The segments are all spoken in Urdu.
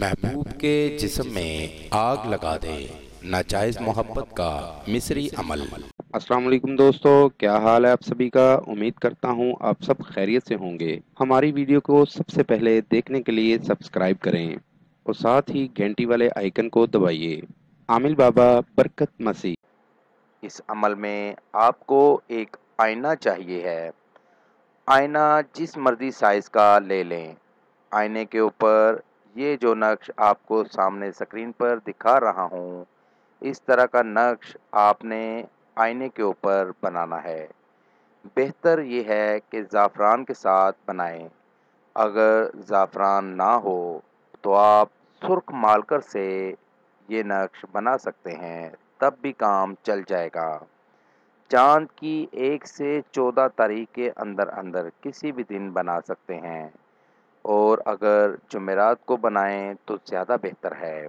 محبوب کے جسم میں آگ لگا دے ناجائز محبت کا مصری عمل۔ السلام علیکم دوستو، کیا حال ہے آپ سبھی کا؟ امید کرتا ہوں آپ سب خیریت سے ہوں گے۔ ہماری ویڈیو کو سب سے پہلے دیکھنے کے لیے سبسکرائب کریں اور ساتھ ہی گھنٹی والے آئیکن کو دبائیے۔ عامل بابا برکت مسیح۔ اس عمل میں آپ کو ایک آئینہ چاہیے ہے۔ آئینہ جس مرضی سائز کا لے لیں۔ آئینے کے اوپر یہ جو نقش آپ کو سامنے سکرین پر دکھا رہا ہوں، اس طرح کا نقش آپ نے آئینے کے اوپر بنانا ہے۔ بہتر یہ ہے کہ زعفران کے ساتھ بنائیں۔ اگر زعفران نہ ہو تو آپ سرخ مارکر سے یہ نقش بنا سکتے ہیں، تب بھی کام چل جائے گا۔ چاند کی 1 سے 14 تاریخ کے اندر کسی بھی دن بنا سکتے ہیں، اور اگر جمعرات کو بنائیں تو زیادہ بہتر ہے۔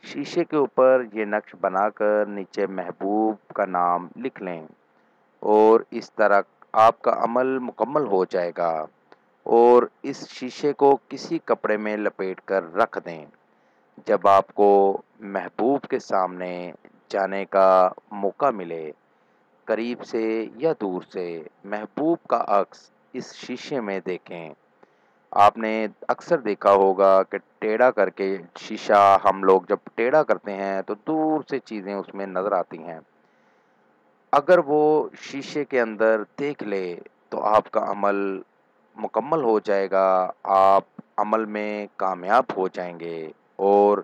شیشے کے اوپر یہ نقش بنا کر نیچے محبوب کا نام لکھ لیں، اور اس طرح آپ کا عمل مکمل ہو جائے گا۔ اور اس شیشے کو کسی کپڑے میں لپیٹ کر رکھ دیں۔ جب آپ کو محبوب کے سامنے جانے کا موقع ملے، قریب سے یا دور سے محبوب کا عکس اس شیشے میں دیکھیں۔ آپ نے اکثر دیکھا ہوگا کہ ٹیڑھا کر کے شیشہ ہم لوگ جب ٹیڑھا کرتے ہیں تو دور سے چیزیں اس میں نظر آتی ہیں۔ اگر وہ شیشے کے اندر دیکھ لے تو آپ کا عمل مکمل ہو جائے گا، آپ عمل میں کامیاب ہو جائیں گے اور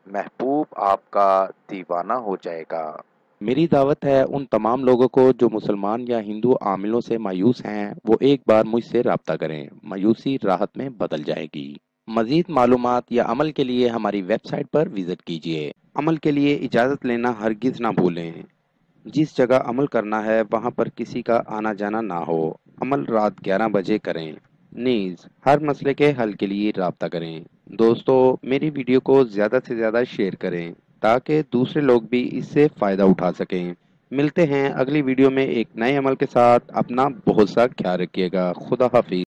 محبوب آپ کا دیوانہ ہو جائے گا۔ میری دعوت ہے ان تمام لوگوں کو جو مسلمان یا ہندو عاملوں سے مایوس ہیں، وہ ایک بار مجھ سے رابطہ کریں۔ مایوسی راحت میں بدل جائے گی۔ مزید معلومات یا عمل کے لیے ہماری ویب سائٹ پر وزٹ کیجیے۔ عمل کے لیے اجازت لینا ہرگز نہ بھولیں۔ جس جگہ عمل کرنا ہے وہاں پر کسی کا آنا جانا نہ ہو۔ عمل رات 11 بجے کریں۔ نیز ہر مسئلے کے حل کے لیے رابطہ کریں۔ دوستو، میری ویڈیو کو زیادہ سے زیادہ شیئر کریں تاکہ دوسرے لوگ بھی اس سے فائدہ اٹھا سکیں۔ ملتے ہیں اگلی ویڈیو میں ایک نئے عمل کے ساتھ۔ اپنا بہت سا خیال رکھیے گا۔ خدا حافظ۔